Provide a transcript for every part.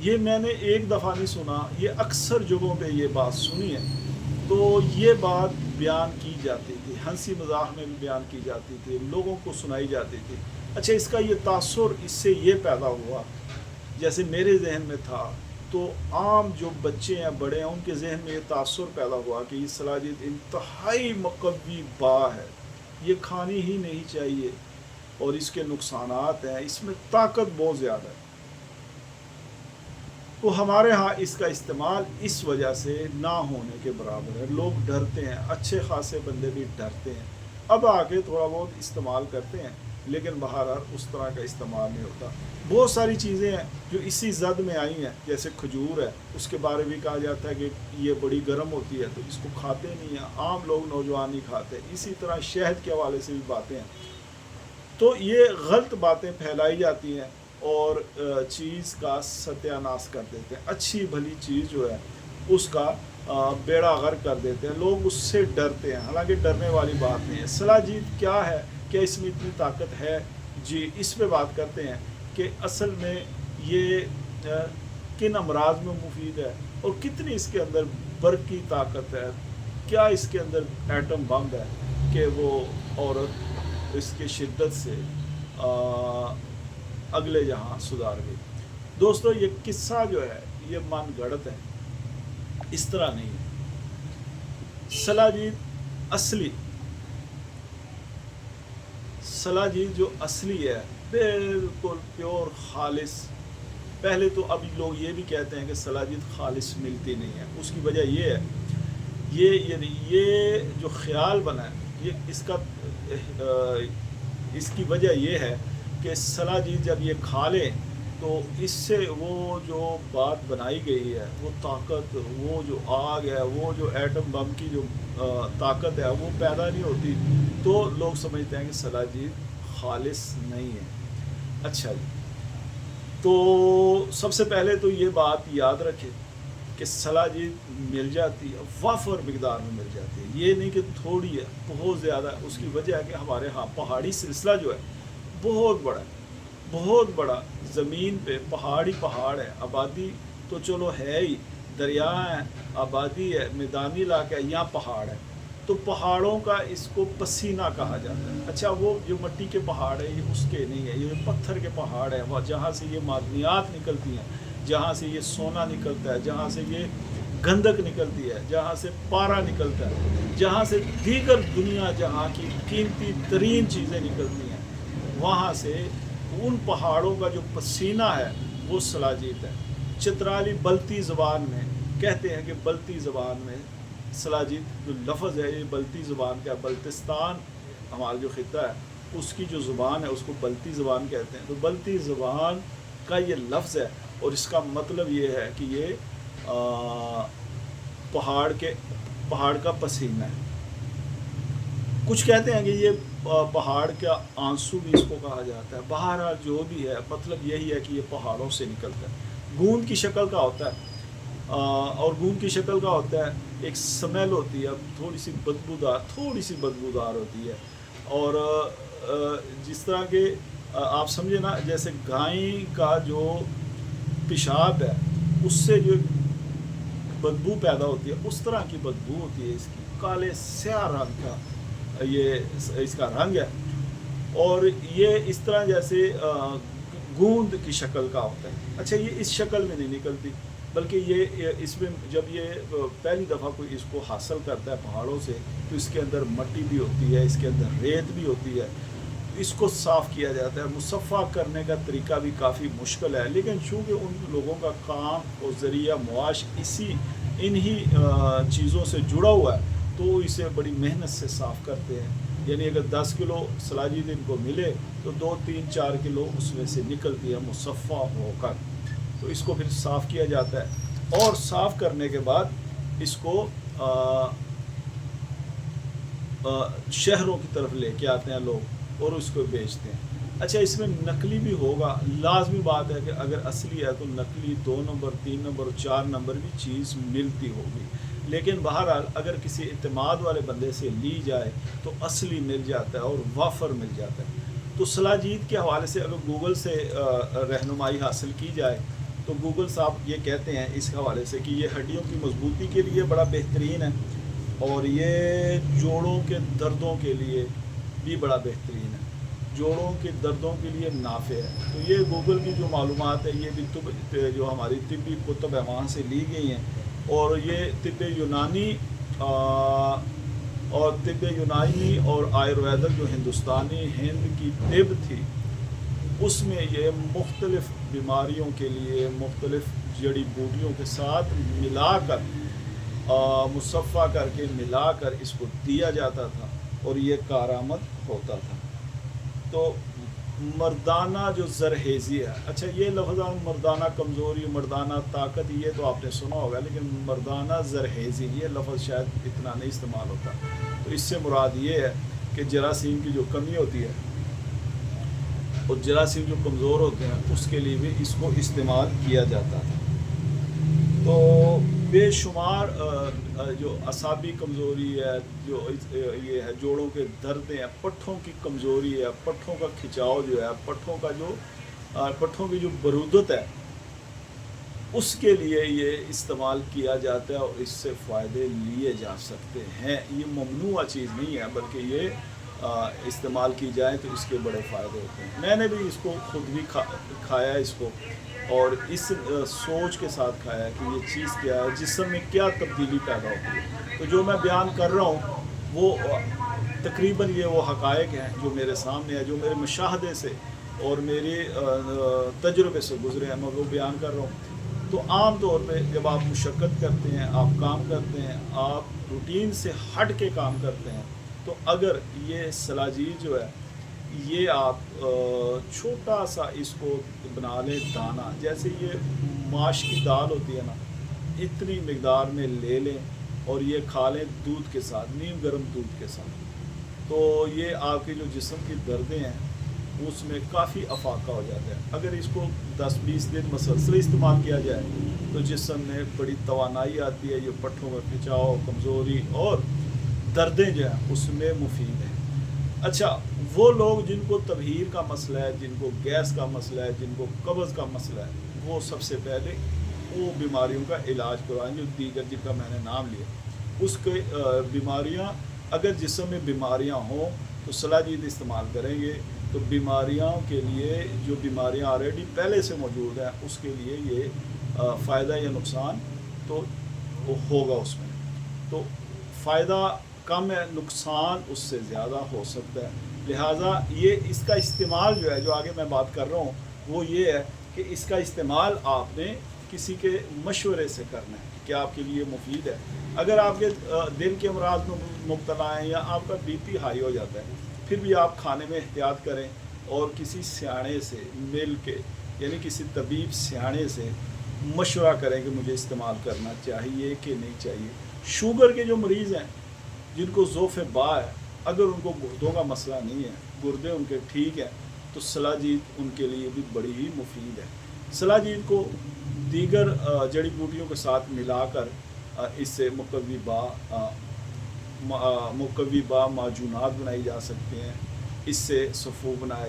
یہ میں نے ایک دفعہ نہیں سنا، یہ اکثر جگہوں پہ یہ بات سنی ہے. تو یہ بات بیان کی جاتی تھی، ہنسی مذاق میں بھی بیان کی جاتی تھی، لوگوں کو سنائی جاتی تھی. اچھا اس کا یہ تاثر اس سے یہ پیدا ہوا، جیسے میرے ذہن میں تھا، تو عام جو بچے ہیں بڑے ہیں ان کے ذہن میں یہ تاثر پیدا ہوا کہ یہ سلاجید انتہائی مقوی با ہے، یہ کھانی ہی نہیں چاہیے اور اس کے نقصانات ہیں، اس میں طاقت بہت زیادہ ہے. تو ہمارے ہاں اس کا استعمال اس وجہ سے نہ ہونے کے برابر ہے. لوگ ڈرتے ہیں، اچھے خاصے بندے بھی ڈرتے ہیں. اب آگے تھوڑا بہت استعمال کرتے ہیں لیکن بہرحال اس طرح کا استعمال نہیں ہوتا. بہت ساری چیزیں ہیں جو اسی زد میں آئی ہیں، جیسے کھجور ہے، اس کے بارے میں کہا جاتا ہے کہ یہ بڑی گرم ہوتی ہے تو اس کو کھاتے نہیں ہیں، عام لوگ نوجوان نہیں کھاتے. اسی طرح شہد کے حوالے سے بھی باتیں ہیں. تو یہ غلط باتیں پھیلائی جاتی ہیں اور چیز کا ستیہ ناش کر دیتے ہیں. اچھی بھلی چیز جو ہے اس کا بیڑا غرق کر دیتے ہیں. لوگ اس سے ڈرتے ہیں، حالانکہ ڈرنے والی بات نہیں ہے. سلاجید کیا ہے، کیا اس میں اتنی طاقت ہے؟ جی اس پہ بات کرتے ہیں کہ اصل میں یہ کن امراض میں مفید ہے اور کتنی اس کے اندر برقی طاقت ہے. کیا اس کے اندر ایٹم بم ہے کہ وہ عورت اس کی شدت سے اگلے جہاں سدھار گئی. دوستو یہ قصہ جو ہے یہ من گڑت ہے، اس طرح نہیں ہے. سلاجید جو اصلی ہے بالکل پیور خالص. پہلے تو ابھی لوگ یہ بھی کہتے ہیں کہ سلاجید خالص ملتی نہیں ہے. اس کی وجہ یہ ہے، یہ جو خیال بنا ہے، یہ اس کی وجہ یہ ہے کہ سلاجید جب یہ کھا لیں تو اس سے وہ جو بات بنائی گئی ہے، وہ طاقت، وہ جو آگ ہے، وہ جو ایٹم بم کی جو طاقت ہے وہ پیدا نہیں ہوتی. تو لوگ سمجھتے ہیں کہ سلاجید خالص نہیں ہے. اچھا جی، تو سب سے پہلے تو یہ بات یاد رکھے کہ سلاجید مل جاتی ہے، وافر مقدار میں مل جاتی ہے. یہ نہیں کہ تھوڑی ہے، بہت زیادہ ہے. اس کی وجہ ہے کہ ہمارے ہاں پہاڑی سلسلہ جو ہے بہت بڑا ہے، بہت بڑا. زمین پہ پہاڑ ہے. آبادی تو چلو ہے ہی، دریا ہے، آبادی ہے، میدانی علاقہ ہے، یہاں پہاڑ ہے. تو پہاڑوں کا اس کو پسینہ کہا جاتا ہے. اچھا وہ جو مٹی کے پہاڑ ہے یہ اس کے نہیں ہے، یہ پتھر کے پہاڑ ہیں، وہ جہاں سے یہ معدنیات نکلتی ہیں، جہاں سے یہ سونا نکلتا ہے، جہاں سے یہ گندک نکلتی ہے، جہاں سے پارا نکلتا ہے، جہاں سے دیگر دنیا جہاں کی قیمتی ترین چیزیں نکلتی ہیں، وہاں سے ان پہاڑوں کا جو پسینہ ہے وہ سلاجید ہے. چترالی بلتی زبان میں کہتے ہیں کہ بلتی زبان میں سلاجید جو لفظ ہے یہ بلتی زبان کا، بلتستان ہمارا جو خطہ ہے اس کی جو زبان ہے اس کو بلتی زبان کہتے ہیں. تو بلتی زبان کا یہ لفظ ہے اور اس کا مطلب یہ ہے کہ یہ پہاڑ کا پسینہ ہے. کچھ کہتے ہیں کہ یہ پہاڑ کا آنسو بھی اس کو کہا جاتا ہے. بہرحال جو بھی ہے مطلب یہی ہے کہ یہ پہاڑوں سے نکلتا ہے. گوند کی شکل کا ہوتا ہے اور گوند کی شکل کا ہوتا ہے، ایک سمیل ہوتی ہے، تھوڑی سی بدبودار ہوتی ہے. اور جس طرح کہ آپ سمجھے نا، جیسے گائے کا جو پیشاب ہے اس سے جو بدبو پیدا ہوتی ہے اس طرح کی بدبو ہوتی ہے. اس کی کالے سیاہ رنگ کا یہ اس کا رنگ ہے اور یہ اس طرح جیسے گوند کی شکل کا ہوتا ہے. اچھا یہ اس شکل میں نہیں نکلتی بلکہ یہ اس میں جب یہ پہلی دفعہ کوئی اس کو حاصل کرتا ہے پہاڑوں سے تو اس کے اندر مٹی بھی ہوتی ہے، اس کے اندر ریت بھی ہوتی ہے. اس کو صاف کیا جاتا ہے. مصفہ کرنے کا طریقہ بھی کافی مشکل ہے، لیکن چونکہ ان لوگوں کا کام اور ذریعہ معاش انہی چیزوں سے جڑا ہوا ہے تو اسے بڑی محنت سے صاف کرتے ہیں. یعنی اگر 10 کلو سلاجید ان کو ملے تو 2 3 4 کلو اس میں سے نکلتی ہے مصفہ ہو کر. تو اس کو پھر صاف کیا جاتا ہے اور صاف کرنے کے بعد اس کو شہروں کی طرف لے کے آتے ہیں لوگ اور اس کو بیچتے ہیں. اچھا اس میں نقلی بھی ہوگا، لازمی بات ہے کہ اگر اصلی ہے تو نقلی 2 نمبر 3 نمبر 4 نمبر بھی چیز ملتی ہوگی، لیکن بہرحال اگر کسی اعتماد والے بندے سے لی جائے تو اصلی مل جاتا ہے اور وافر مل جاتا ہے. تو سلاجید کے حوالے سے اگر گوگل سے رہنمائی حاصل کی جائے تو گوگل صاحب یہ کہتے ہیں اس حوالے سے کہ یہ ہڈیوں کی مضبوطی کے لیے بڑا بہترین ہے اور یہ جوڑوں کے دردوں کے لیے بھی بڑا بہترین ہے، جوڑوں کے دردوں کے لیے نافع ہے۔ تو یہ گوگل کی جو معلومات ہے یہ بھی جو ہماری طبی کتب ہے وہاں سے لی گئی ہیں، اور یہ طب یونانی اور آیورویدک جو ہندوستانی ہند کی طب تھی، اس میں یہ مختلف بیماریوں کے لیے مختلف جڑی بوٹیوں کے ساتھ ملا کر مصفہ کر کے ملا کر اس کو دیا جاتا تھا اور یہ کارآمد ہوتا تھا۔ تو مردانہ جو زرہیزی ہے، اچھا یہ لفظ مردانہ کمزوری، مردانہ طاقت، یہ تو آپ نے سنا ہوگا، لیکن مردانہ زرہیزی یہ لفظ شاید اتنا نہیں استعمال ہوتا۔ تو اس سے مراد یہ ہے کہ جراثیم کی جو کمی ہوتی ہے اور جراثیم جو کمزور ہوتے ہیں اس کے لیے بھی اس کو استعمال کیا جاتا تھا۔ تو بے شمار جو اعصابی کمزوری ہے، جو یہ ہے جوڑوں کے درد ہیں، پٹھوں کی کمزوری ہے، پٹھوں کا کھچاؤ جو ہے، پٹھوں کی جو برودت ہے، اس کے لیے یہ استعمال کیا جاتا ہے اور اس سے فائدے لیے جا سکتے ہیں۔ یہ ممنوع چیز نہیں ہے، بلکہ یہ استعمال کی جائے تو اس کے بڑے فائدے ہوتے ہیں۔ میں نے بھی اس کو خود بھی کھایا اس کو، اور اس سوچ کے ساتھ کھایا کہ یہ چیز کیا ہے، جسم میں کیا تبدیلی پیدا ہوتی ہے۔ تو جو میں بیان کر رہا ہوں وہ تقریباً یہ وہ حقائق ہیں جو میرے سامنے ہے، جو میرے مشاہدے سے اور میرے تجربے سے گزرے ہیں، میں وہ بیان کر رہا ہوں۔ تو عام طور پہ جب آپ مشقت کرتے ہیں، آپ کام کرتے ہیں، آپ روٹین سے ہٹ کے کام کرتے ہیں، تو اگر یہ سلاجید جو ہے یہ آپ چھوٹا سا اس کو بنا لیں دانہ، جیسے یہ ماش کی دال ہوتی ہے نا، اتنی مقدار میں لے لیں اور یہ کھا لیں دودھ کے ساتھ، نیم گرم دودھ کے ساتھ، تو یہ آپ کے جو جسم کی دردیں ہیں اس میں کافی افاقہ ہو جاتا ہے۔ اگر اس کو 10-20 دن مسلسل استعمال کیا جائے تو جسم میں بڑی توانائی آتی ہے، یہ پٹھوں کا کھچاؤ، کمزوری اور دردیں جو ہیں اس میں مفید ہیں۔ اچھا، وہ لوگ جن کو تبہیر کا مسئلہ ہے، جن کو گیس کا مسئلہ ہے، جن کو قبض کا مسئلہ ہے، وہ سب سے پہلے وہ بیماریوں کا علاج کروائیں جو دیگر جن کا میں نے نام لیا۔ اس کے بیماریاں، اگر جسم میں بیماریاں ہوں تو سلاجید استعمال کریں گے تو بیماریاں کے لیے، جو بیماریاں آلریڈی پہلے سے موجود ہیں اس کے لیے یہ فائدہ یا نقصان تو ہوگا اس میں۔ تو فائدہ کم ہے، نقصان اس سے زیادہ ہو سکتا ہے، لہٰذا یہ اس کا استعمال جو ہے، جو آگے میں بات کر رہا ہوں وہ یہ ہے کہ اس کا استعمال آپ نے کسی کے مشورے سے کرنا ہے کہ آپ کے لیے مفید ہے۔ اگر آپ کے دل کے امراض میں مبتلا ہیں یا آپ کا بی پی ہائی ہو جاتا ہے، پھر بھی آپ کھانے میں احتیاط کریں اور کسی سیانے سے مل کے، یعنی کسی طبیب سیانے سے مشورہ کریں کہ مجھے استعمال کرنا چاہیے کہ نہیں چاہیے۔ شوگر کے جو مریض ہیں، جن کو ذوف با ہے، اگر ان کو گردوں کا مسئلہ نہیں ہے، گردے ان کے ٹھیک ہیں، تو سلاجید ان کے لیے بھی بڑی ہی مفید ہے۔ سلاجید کو دیگر جڑی بوٹیوں کے ساتھ ملا کر اس سے مقوی با معجونات بنائی جا سکتے ہیں، اس سے صفو بنایا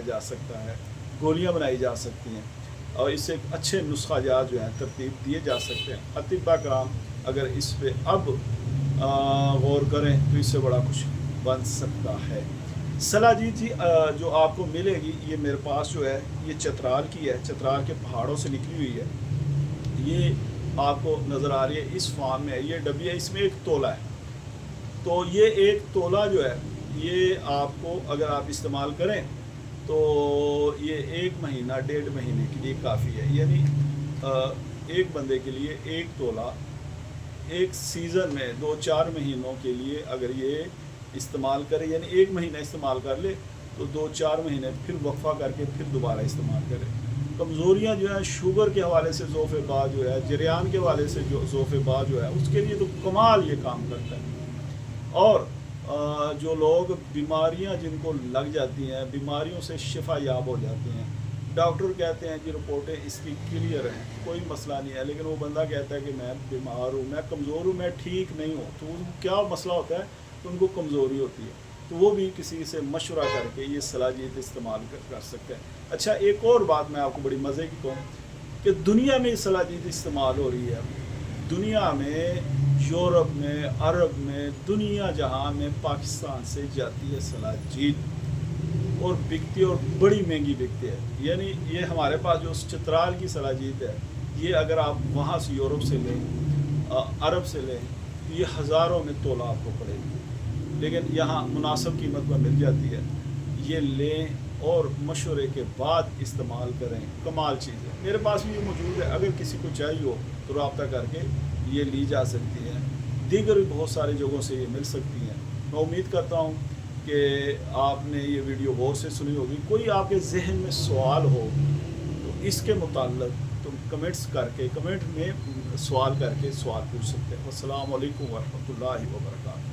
جا سکتا ہے، گولیاں بنائی جا سکتی ہیں، اور اس سے اچھے نسخہ جات جو ہیں ترتیب دیے جا سکتے ہیں۔ اطباء کرام اگر اس پہ اب غور کریں تو اس سے بڑا کچھ بن سکتا ہے۔ سلاجید جی جو آپ کو ملے گی، یہ میرے پاس جو ہے یہ چترال کی ہے، چترال کے پہاڑوں سے نکلی ہوئی ہے، یہ آپ کو نظر آ رہی ہے اس فارم میں، یہ ڈبی ہے، اس میں 1 تولہ ہے۔ تو یہ 1 تولہ جو ہے یہ آپ کو اگر آپ استعمال کریں تو یہ 1 مہینہ 1.5 مہینے کے لیے کافی ہے، یعنی ایک بندے کے لیے 1 تولہ ایک سیزن میں 2-4 مہینوں کے لیے اگر یہ استعمال کرے، یعنی 1 مہینہ استعمال کر لے تو 2-4 مہینے پھر وقفہ کر کے پھر دوبارہ استعمال کرے۔ کمزوریاں جو ہیں شوگر کے حوالے سے ذوف با جو ہے، جریان کے حوالے سے جو ذوف با جو ہے، اس کے لیے تو کمال یہ کام کرتا ہے۔ اور جو لوگ بیماریاں جن کو لگ جاتی ہیں، بیماریوں سے شفا یاب ہو جاتے ہیں، ڈاکٹر کہتے ہیں کہ رپورٹیں اس کی کلیئر ہیں، کوئی مسئلہ نہیں ہے، لیکن وہ بندہ کہتا ہے کہ میں بیمار ہوں، میں کمزور ہوں، میں ٹھیک نہیں ہوں، تو ان کو کیا مسئلہ ہوتا ہے؟ تو ان کو کمزوری ہوتی ہے، تو وہ بھی کسی سے مشورہ کر کے یہ سلاجید استعمال کر سکتے ہیں۔ اچھا، ایک اور بات میں آپ کو بڑی مزے کی کہوں کہ دنیا میں سلاجید استعمال ہو رہی ہے. دنیا میں، یورپ میں، عرب میں، دنیا جہاں میں پاکستان سے جاتی ہے سلاجید اور بکتی ہے، اور بڑی مہنگی بکتی ہے. یعنی یہ ہمارے پاس جو چترال کی سلاجید ہے، یہ اگر آپ وہاں سے یورپ سے لیں، عرب سے لیں، تو یہ ہزاروں میں تولہ آپ کو پڑے گی، لیکن یہاں مناسب قیمت پر مل جاتی ہے. یہ لیں اور مشورے کے بعد استعمال کریں. کمال چیز ہے. میرے پاس بھی یہ موجود ہے، اگر کسی کو چاہیے ہو تو رابطہ کر کے یہ لی جا سکتی ہے. دیگر بھی بہت ساری جگہوں سے یہ مل سکتی ہیں. میں امید کرتا ہوں کہ آپ نے یہ ویڈیو غور سے سنی ہوگی. کوئی آپ کے ذہن میں سوال ہو تو اس کے متعلق تم کمنٹ میں سوال کر کے سوال پوچھ سکتے ہیں. السلام علیکم ورحمۃ اللہ وبرکاتہ.